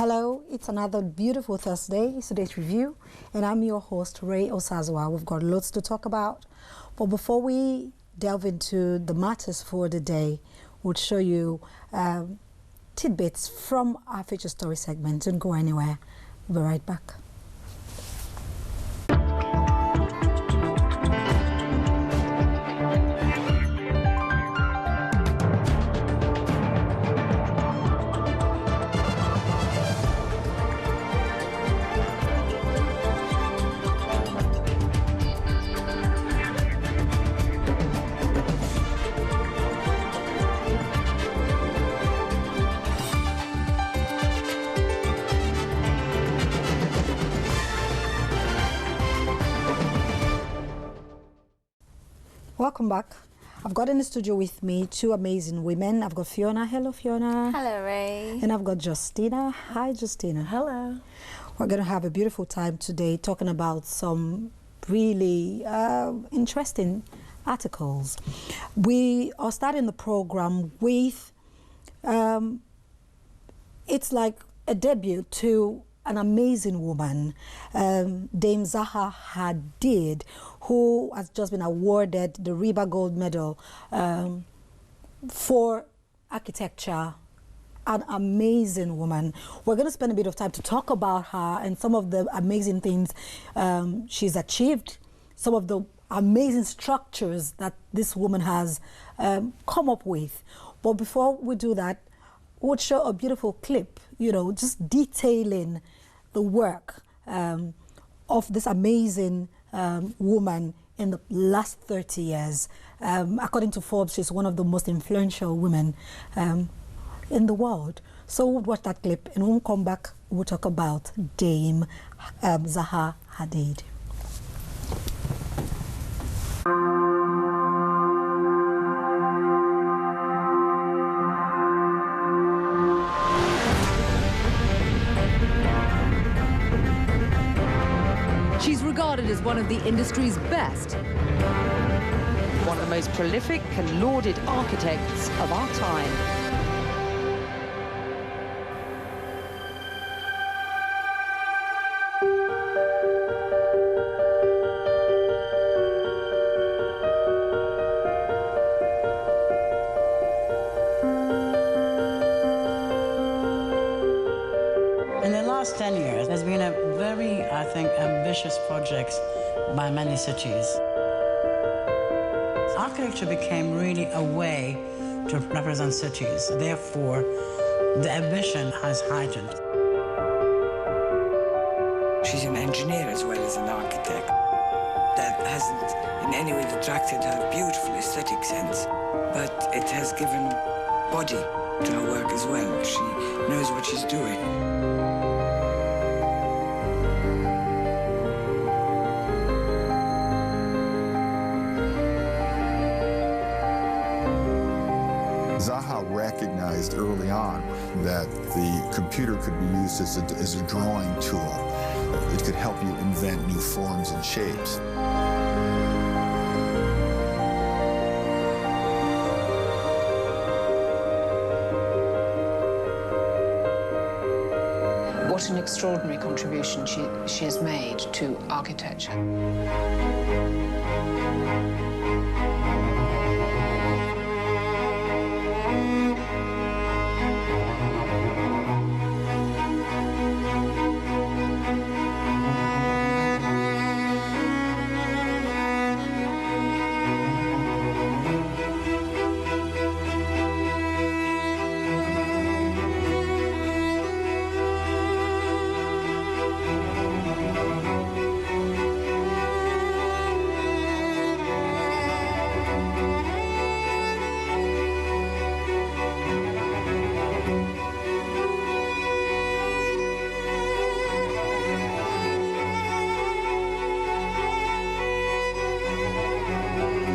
Hello, it's another beautiful Thursday. It's today's review, and I'm your host, Ray Osazwa. We've got loads to talk about. But before we delve into the matters for the day, we'll show you tidbits from our feature story segment. Don't go anywhere. We'll be right back. Welcome back. I've got in the studio with me two amazing women. I've got Fiona. Hello, Fiona. Hello, Ray. And I've got Justina. Hi, Justina. Hello. We're going to have a beautiful time today talking about some really interesting articles. We are starting the program with, it's like a debut to an amazing woman, Dame Zaha Hadid, who has just been awarded the Riba Gold Medal for architecture. An amazing woman. We're going to spend a bit of time to talk about her and some of the amazing things she's achieved, some of the amazing structures that this woman has come up with. But before we do that, we'll show a beautiful clip, just detailing the work of this amazing woman in the last 30 years. According to Forbes, she's one of the most influential women in the world. So we'll watch that clip, and when we come back, we'll talk about Dame Zaha Hadid. She's regarded as one of the industry's best. One of the most prolific and lauded architects of our time. In the last 10 years, there's been a very, I think, ambitious projects by many cities. Architecture became really a way to represent cities. Therefore, the ambition has heightened. She's an engineer as well as an architect. That hasn't in any way detracted her beautiful aesthetic sense, but it has given body to her work as well. She knows what she's doing. Zaha recognized early on that the computer could be used as a drawing tool. It could help you invent new forms and shapes. What an extraordinary contribution she has made to architecture.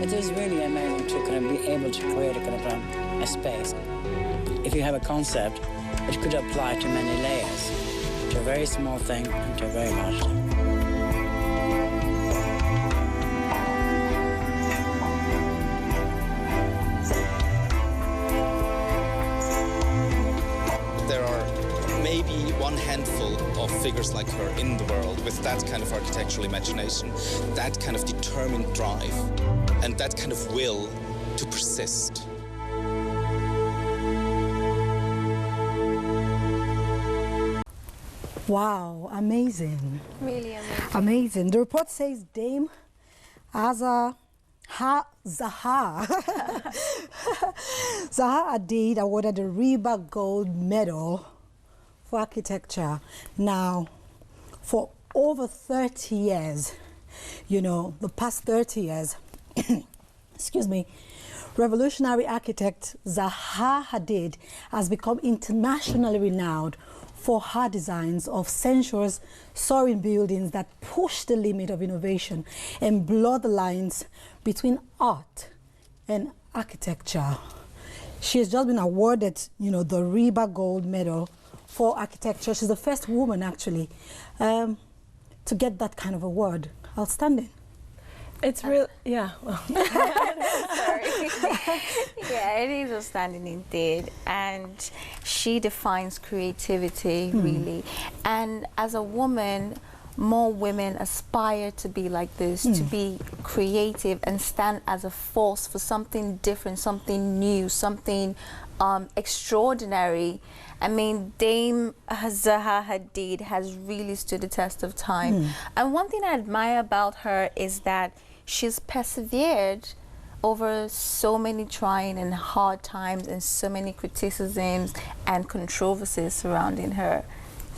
It is really amazing to kind of be able to create a kind of a space. If you have a concept, it could apply to many layers, to a very small thing and to a very large thing. There are maybe one handful of figures like her in the world with that kind of architectural imagination, that kind of determined drive, and that kind of will to persist. Wow, amazing. Really amazing. Amazing. The report says Dame Zaha Hadid awarded the Reba Gold Medal for architecture. Now, for over 30 years, you know, the past 30 years, excuse me, revolutionary architect Zaha Hadid has become internationally renowned for her designs of sensuous, soaring buildings that push the limit of innovation and blur the lines between art and architecture. She has just been awarded, you know, the Reba Gold Medal for architecture. She's the first woman, actually, to get that kind of award. Outstanding. It's real, yeah. Well. Sorry. Yeah, it is outstanding indeed. And she defines creativity, really. And as a woman, more women aspire to be like this, to be creative and stand as a force for something different, something new, something extraordinary. I mean, Dame Zaha Hadid has really stood the test of time. And one thing I admire about her is that she's persevered over so many trying and hard times and so many criticisms and controversies surrounding her,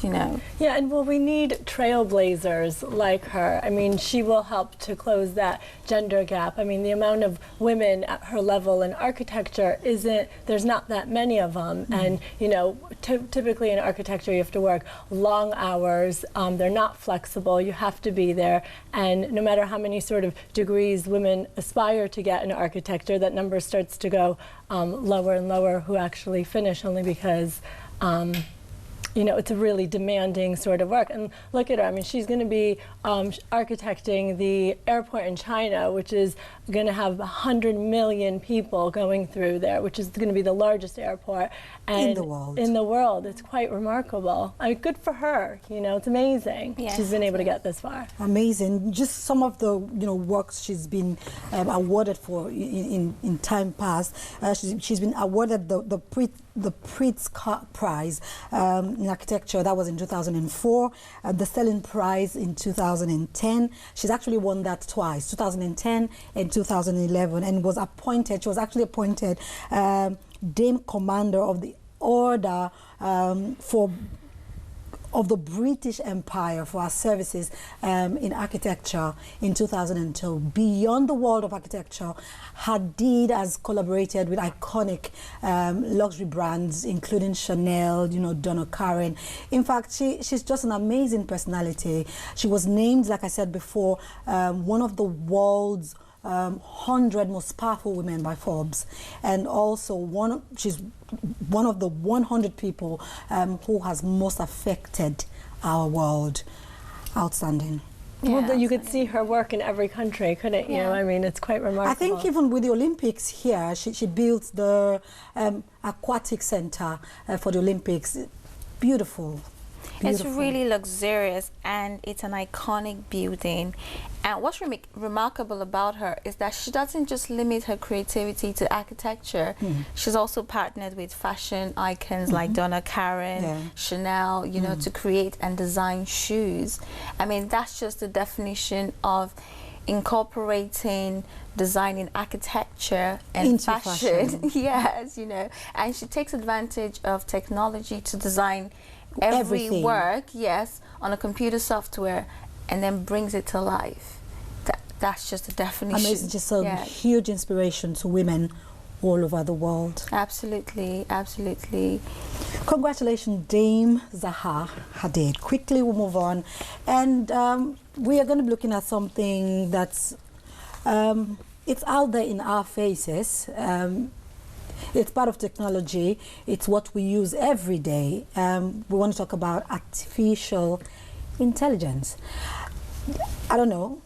you know. Yeah, and well, we need trailblazers like her. I mean, she will help to close that gender gap. I mean, the amount of women at her level in architecture there's not that many of them. And, you know, typically in architecture, you have to work long hours. They're not flexible. You have to be there. And no matter how many sort of degrees women aspire to get in architecture, that number starts to go lower and lower who actually finish, only because you know, it's a really demanding sort of work. And look at her, I mean, she's going to be architecting the airport in China, which is going to have 100 million people going through there, which is going to be the largest airport in the world. In the world. It's quite remarkable. I mean, good for her, you know, it's amazing. Yes. She's been able to get this far. Amazing. Just some of the, you know, works she's been awarded for in time past. She's been awarded the Pritzker Prize in architecture. That was in 2004. The Stalin Prize in 2010. She's actually won that twice, 2010 and 2011, and was appointed. She was actually appointed Dame Commander of the Order of the British Empire for her services in architecture in 2002. Beyond the world of architecture, Hadid has collaborated with iconic luxury brands, including Chanel, you know, Donna Karan. In fact, she's just an amazing personality. She was named, like I said before, one of the world's 100 most powerful women by Forbes, and also she's one of the 100 people who has most affected our world. Outstanding. Yeah, well, you could see her work in every country, couldn't you? I mean, it's quite remarkable. I think even with the Olympics here, she built the aquatic center for the Olympics. Beautiful. It's really luxurious, and it's an iconic building. And what's remarkable about her is that she doesn't just limit her creativity to architecture. She's also partnered with fashion icons like Donna Karan, Chanel, you know, to create and design shoes. I mean, that's just the definition of incorporating designing architecture and into fashion. Yes, you know, and she takes advantage of technology to design every work, yes, on a computer software, and then brings it to life. That's just the definition. Amazing, just a huge inspiration to women all over the world. Absolutely, absolutely. Congratulations, Dame Zaha Hadid. Quickly, we'll move on, and we are going to be looking at something that's it's out there in our faces. It's part of technology. It's what we use every day. We want to talk about artificial intelligence. I don't know.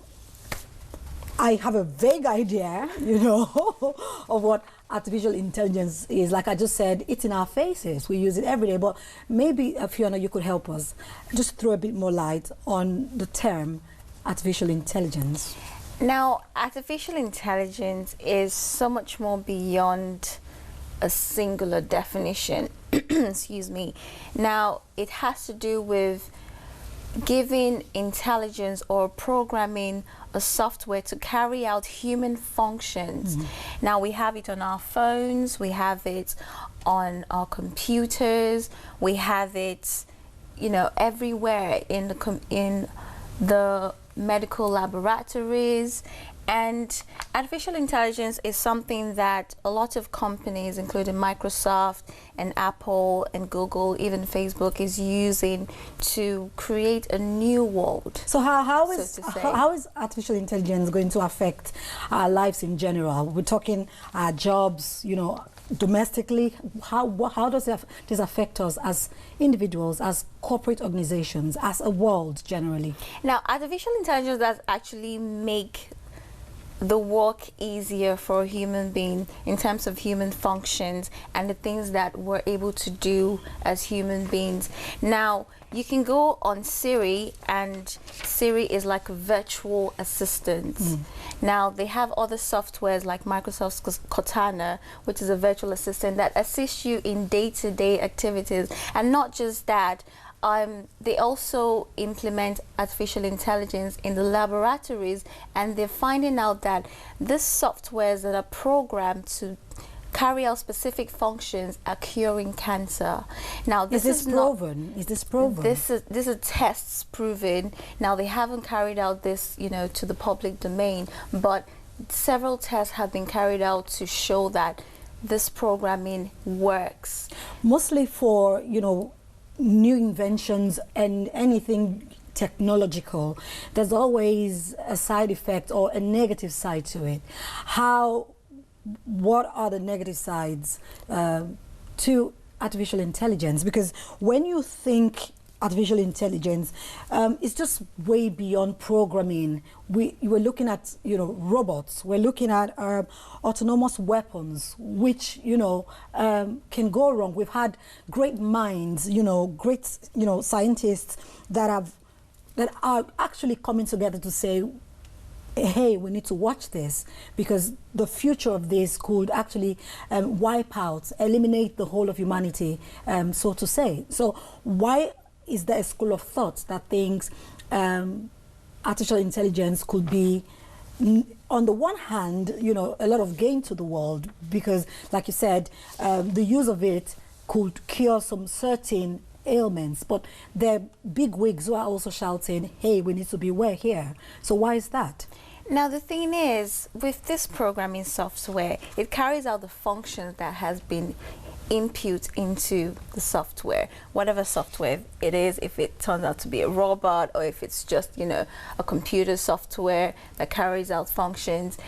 I have a vague idea, you know, of what artificial intelligence is, like I just said, it's in our faces. We use it every day. But maybe, Fiona, you could help us just throw a bit more light on the term artificial intelligence. Now, artificial intelligence is so much more beyond a singular definition. Excuse me. Now, it has to do with giving intelligence or programming a software to carry out human functions. Now, we have it on our phones, we have it on our computers, we have it, you know, everywhere in the medical laboratories. And artificial intelligence is something that a lot of companies, including Microsoft and Apple and Google, even Facebook, is using to create a new world. So how is artificial intelligence going to affect our lives in general? We're talking our jobs, you know, domestically. How does this affect us as individuals, as corporate organizations, as a world generally? Now, artificial intelligence does actually make the work easier for a human being in terms of human functions and the things that we're able to do as human beings. Now, you can go on Siri, and Siri is like a virtual assistant. Now, they have other softwares like Microsoft's Cortana, which is a virtual assistant that assists you in day-to-day activities. And not just that, they also implement artificial intelligence in the laboratories, and they're finding out that these softwares that are programmed to carry out specific functions are curing cancer. Now, this is proven? Is this proven? This is tests proven. Now, they haven't carried out this, you know, to the public domain, but several tests have been carried out to show that this programming works. Mostly for, you know, new inventions and anything technological, there's always a side effect or a negative side to it. What are the negative sides to artificial intelligence? Because when you think artificial intelligence, it's just way beyond programming. We're looking at, you know, robots. We're looking at autonomous weapons, which, you know, can go wrong. We've had great minds, you know, great, you know, scientists that are actually coming together to say, hey, we need to watch this, because the future of this could actually wipe out, eliminate the whole of humanity, so to say. So why is there a school of thought that thinks artificial intelligence could be, on the one hand, you know, a lot of gain to the world, because, like you said, the use of it could cure some certain ailments, but there are big wigs who are also shouting, hey, we need to beware here. So why is that? Now, the thing is, with this programming software, it carries out the functions that has been input into the software, whatever software it is, if it turns out to be a robot or if it's just, you know, a computer software that carries out functions.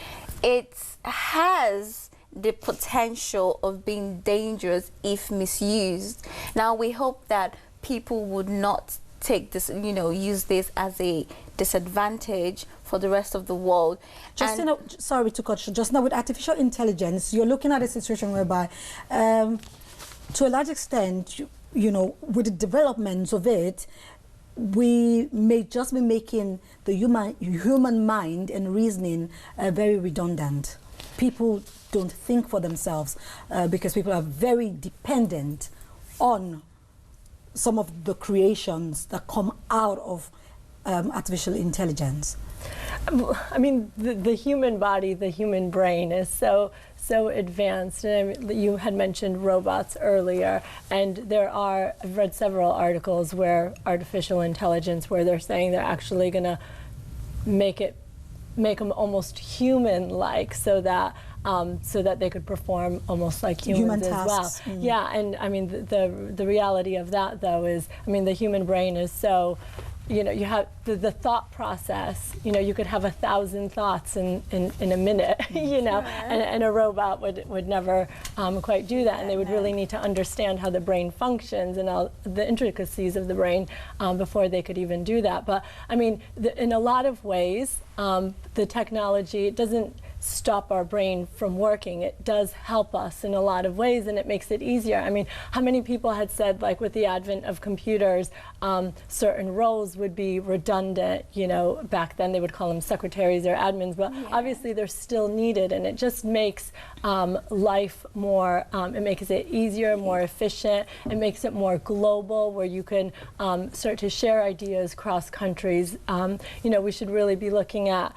It has the potential of being dangerous if misused. Now, we hope that people would not take this, you know, use this as a disadvantage for the rest of the world. Just, you know, sorry to cut you, just now with artificial intelligence, you're looking at a situation whereby, to a large extent, you know, with the development of it, we may just be making the human mind and reasoning very redundant. People don't think for themselves because people are very dependent on some of the creations that come out of artificial intelligence. I mean, the human body, the human brain is so advanced. And I mean, you had mentioned robots earlier, and I've read several articles where artificial intelligence, where they're saying they're actually going to make them almost human-like, so that they could perform almost like humans as well. Yeah, and I mean, the reality of that, though, is, I mean, the human brain is so, you know, you have the thought process, you know, you could have 1,000 thoughts in a minute, you know, and a robot would never quite do that, and they would really need to understand how the brain functions and all the intricacies of the brain before they could even do that. But I mean, in a lot of ways, the technology, stop our brain from working. It does help us in a lot of ways, and it makes it easier. I mean, how many people had said, like, with the advent of computers, certain roles would be redundant? You know, back then they would call them secretaries or admins, but obviously they're still needed, and it just makes life more, it makes it easier, more efficient. It makes it more global, where you can start to share ideas cross countries. You know, we should really be looking at,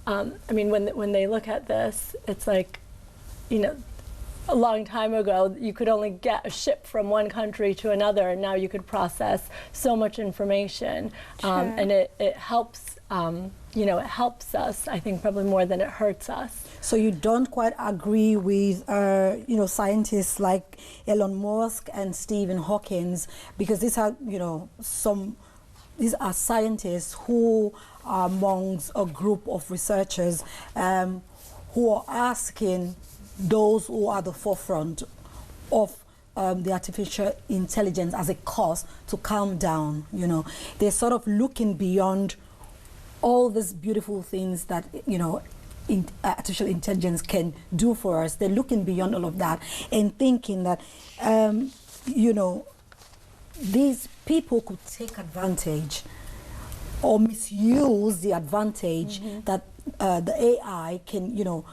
I mean, when they look at this, it's like, you know, a long time ago, you could only get a ship from one country to another, and now you could process so much information. And it helps, you know, it helps us, I think, probably more than it hurts us. So you don't quite agree with, you know, scientists like Elon Musk and Stephen Hawking, because these are, you know, these are scientists who are amongst a group of researchers who are asking those who are the forefront of the artificial intelligence as a cause to calm down. You know, they're sort of looking beyond all these beautiful things that, you know, artificial intelligence can do for us. They're looking beyond all of that and thinking that, you know, these people could take advantage or misuse the advantage that the AI can, you know,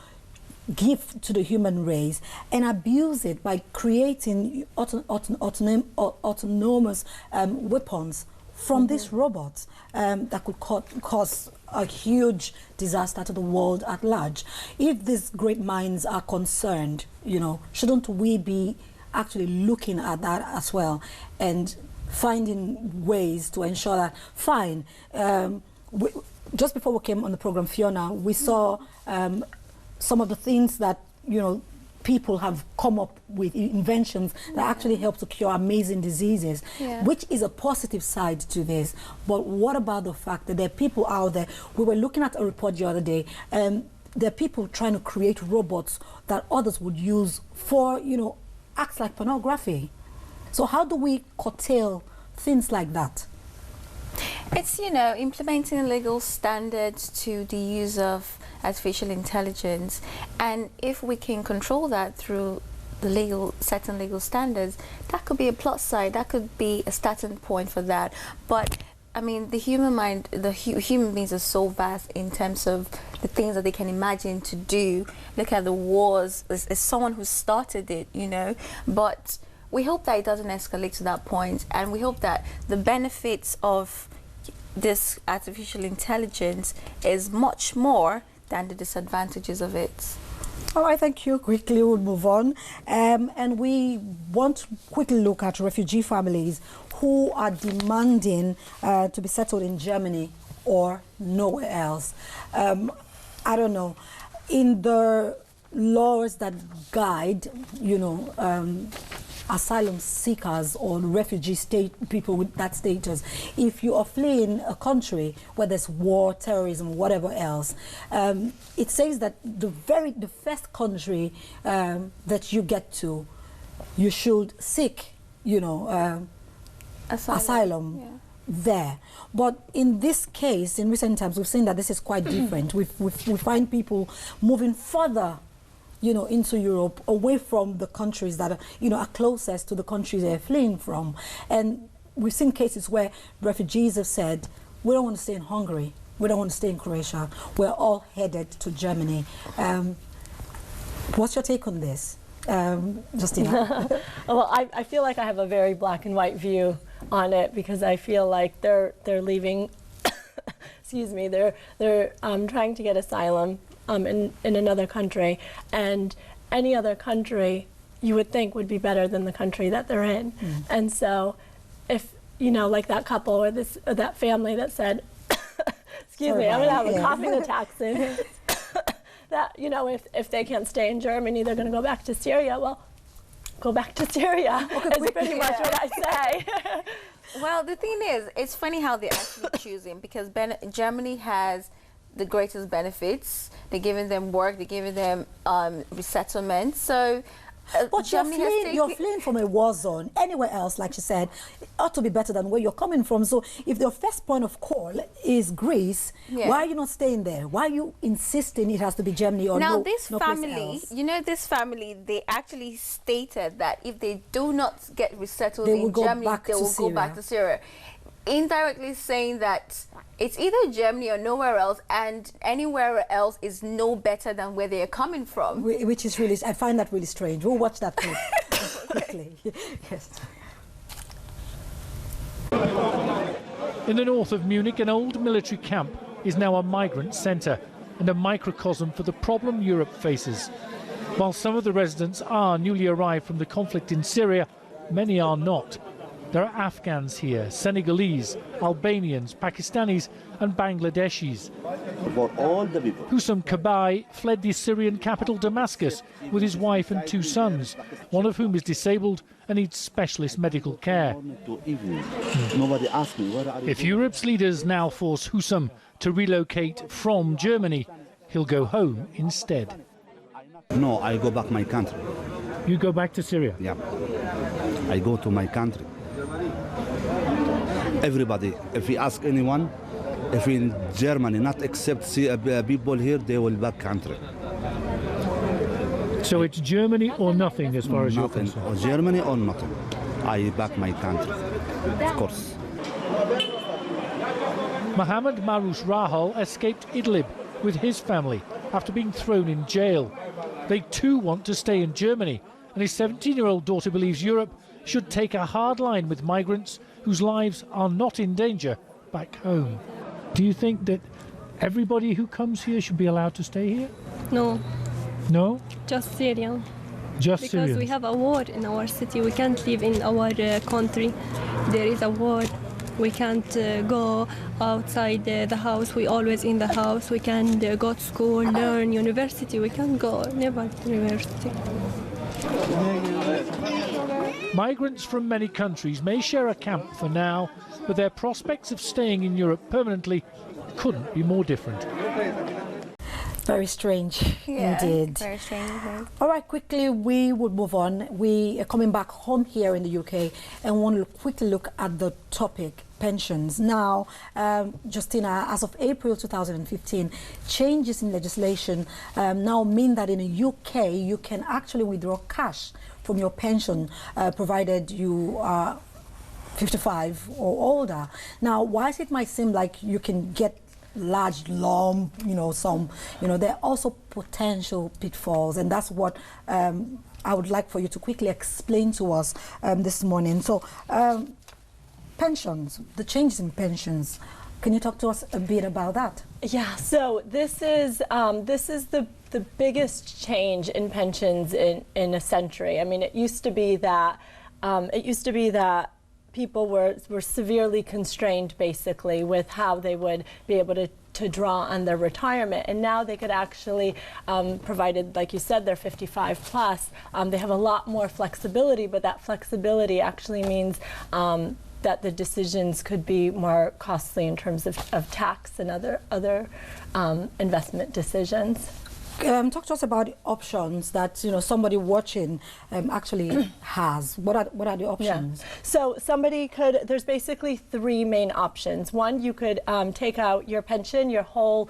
give to the human race, and abuse it by creating autonomous weapons from these robots that could cause a huge disaster to the world at large. If these great minds are concerned, you know, shouldn't we be actually looking at that as well and finding ways to ensure that, fine, just before we came on the program, Fiona, we saw some of the things that, you know, people have come up with, inventions that actually help to cure amazing diseases, which is a positive side to this. But what about the fact that there are people out there? We were looking at a report the other day, there are people trying to create robots that others would use for, you know, acts like pornography. So how do we curtail things like that? It's, you know, implementing legal standards to the use of artificial intelligence, and if we can control that through the certain legal standards, that could be a plus side. That could be a starting point for that. But I mean, the human mind, human beings are so vast in terms of the things that they can imagine to do. Look at the wars. It's someone who started it, you know. But we hope that it doesn't escalate to that point, and we hope that the benefits of this artificial intelligence is much more than the disadvantages of it. All right, thank you. Quickly, we'll move on. And we want to quickly look at refugee families who are demanding to be settled in Germany or nowhere else. I don't know. In the laws that guide, you know, asylum seekers or refugee people with that status, if you are fleeing a country where there's war, terrorism, whatever else, it says that the first country that you get to, you should seek, you know, asylum there. But in this case, in recent times, we've seen that this is quite different. We find people moving further, you know, into Europe, away from the countries that are, you know, are closest to the countries they're fleeing from. And we've seen cases where refugees have said, we don't want to stay in Hungary, we don't want to stay in Croatia, we're all headed to Germany. What's your take on this, Justina? Well, I feel like I have a very black and white view on it, because I feel like they're leaving, excuse me, they're trying to get asylum in another country, and any other country you would think would be better than the country that they're in. And so if, you know, like that couple or that family that said, excuse me, I'm gonna have a coughing attack soon, that, you know, if they can't stay in Germany, they're gonna go back to Syria. Well, go back to Syria is pretty much what I say. Well, the thing is, it's funny how they're actually choosing, because Germany has the greatest benefits. They're giving them work, they're giving them resettlement. So But you're fleeing from a war zone. Anywhere else, like she said, it ought to be better than where you're coming from. So if your first point of call is Greece, why are you not staying there? Why are you insisting it has to be Germany or now, no this place family, else? you know, this family, they actually stated that if they do not get resettled They will in go Germany, back they to will go back to Syria. Indirectly saying that it's either Germany or nowhere else, and anywhere else is no better than where they are coming from. Which is really, I find that really strange. We'll watch that clip quickly. Yes. In the north of Munich, an old military camp is now a migrant centre and a microcosm for the problem Europe faces. While some of the residents are newly arrived from the conflict in Syria, many are not. There are Afghans here, Senegalese, Albanians, Pakistanis and Bangladeshis. For all the people. Husam Kabai fled the Syrian capital Damascus with his wife and 2 sons, one of whom is disabled and needs specialist medical care. Nobody asked me, where are you? If Europe's leaders now force Husam to relocate from Germany, he'll go home instead. No, I go back my country. You go back to Syria? Yeah. I go to my country. Everybody, if you ask anyone, if in Germany not accept people here, they will back country. So it's Germany or nothing as far as you're concerned? Or Germany or nothing. I back my country, of course. Mohammed Marous Rahal escaped Idlib with his family after being thrown in jail. They too want to stay in Germany, and his 17-year-old daughter believes Europe should take a hard line with migrants whose lives are not in danger back home. Do you think that everybody who comes here should be allowed to stay here? No. No? Just Syrian. Just because Syrians? We have a war in our city. We can't live in our country. There is a war. We can't go outside the house. We always in the house. We can go to school, learn, university. We can't go, never university. Migrants from many countries may share a camp for now, but their prospects of staying in Europe permanently couldn't be more different. Very strange indeed. Very strange. All right, quickly we would move on. We are coming back home here in the UK and want to quickly look at the topic pensions. Now, Justina, as of April 2015, changes in legislation now mean that in the UK you can actually withdraw cash from your pension provided you are 55 or older. Now, whilst it might seem like you can get large lump, there are also potential pitfalls, and that's what I would like for you to quickly explain to us this morning. So, pensions, the changes in pensions. Can you talk to us a bit about that? Yeah. So this is the biggest change in pensions in a century. I mean, it used to be that people were severely constrained, basically, with how they would be able to draw on their retirement. And now they could actually, provided, like you said, they're 55 plus, they have a lot more flexibility, but that flexibility actually means that the decisions could be more costly in terms of tax and other investment decisions. Talk to us about the options that somebody watching actually has. What are the options? Yeah. So somebody could. There's basically 3 main options. One, you could take out your pension, your whole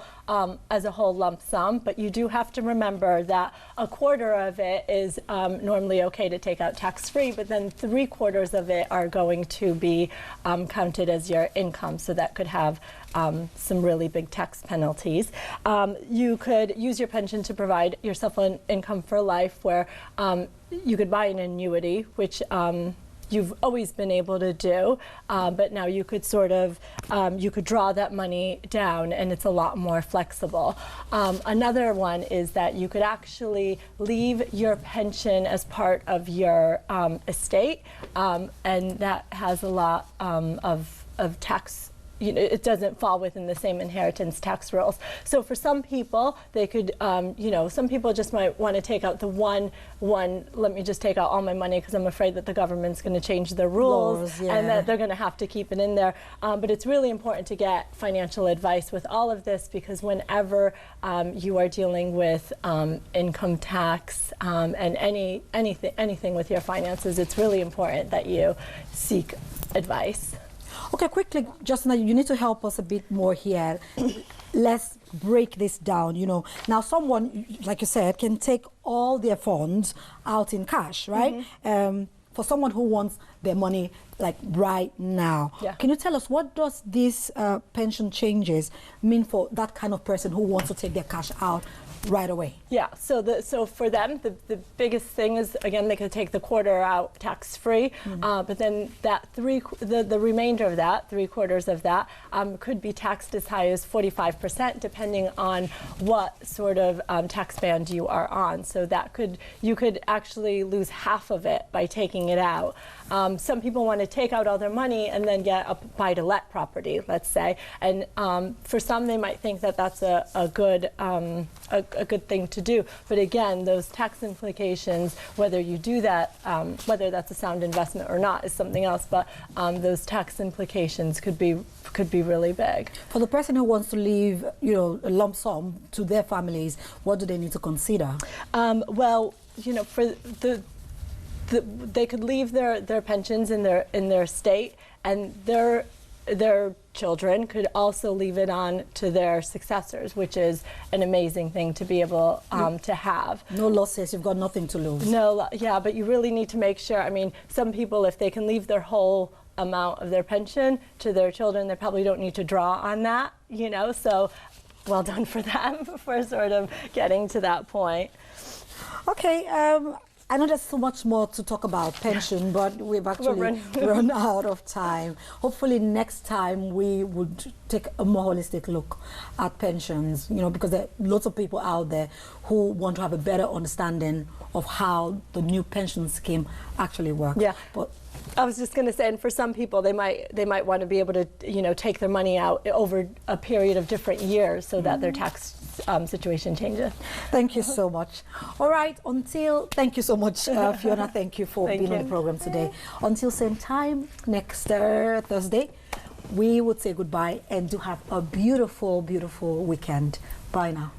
as a whole lump sum, but you do have to remember that a quarter of it is normally okay to take out tax-free, but then 3/4 of it are going to be counted as your income. So that could have some really big tax penalties. You could use your pension to provide yourself an income for life, where you could buy an annuity, which you've always been able to do, but now you could you could draw that money down, and it's a lot more flexible. Another one is that you could actually leave your pension as part of your estate, and that has a lot of tax it doesn't fall within the same inheritance tax rules. So for some people, they could, some people just might want to take out the one, let me just take out all my money because I'm afraid that the government's going to change their rules and that they're going to have to keep it in there. But it's really important to get financial advice with all of this, because whenever you are dealing with income tax and anything with your finances, it's really important that you seek advice. Okay, quickly, Justina, you need to help us a bit more here. Let's break this down. Now someone, like you said, can take all their funds out in cash, right? For someone who wants their money like right now. Can you tell us, what does this pension changes mean for that kind of person who wants to take their cash out right away? Yeah, so for them, the biggest thing is, again, they could take the quarter out tax-free, but then that the remainder of that, 3/4 of that, could be taxed as high as 45%, depending on what sort of tax band you are on. So you could actually lose half of it by taking it out. Some people want to take out all their money and then get a buy-to-let property, let's say, and for some they might think that that's a good thing to do. But again, those tax implications, whether you do that, whether that's a sound investment or not, is something else. But those tax implications could be really big. For the person who wants to leave, a lump sum to their families, what do they need to consider? Well, for they could leave their pensions in their estate, and their children could also leave it on to their successors, which is an amazing thing to be able to have. No losses, you've got nothing to lose. No, yeah, but you really need to make sure. I mean, some people, if they can leave their whole amount of their pension to their children, they probably don't need to draw on that, so well done for them for sort of getting to that point. Okay, I know there's so much more to talk about pension, but we've actually run out of time. Hopefully next time we would take a more holistic look at pensions, because there are lots of people out there who want to have a better understanding of how the new pension scheme actually works. Yeah. But I was just going to say, and for some people, they might want to be able to, take their money out over a period of different years so that their tax situation changes. Thank you so much. All right, thank you so much, Fiona. Thank you for being on the program today. Until same time next Thursday, we would say goodbye and do have a beautiful, beautiful weekend. Bye now.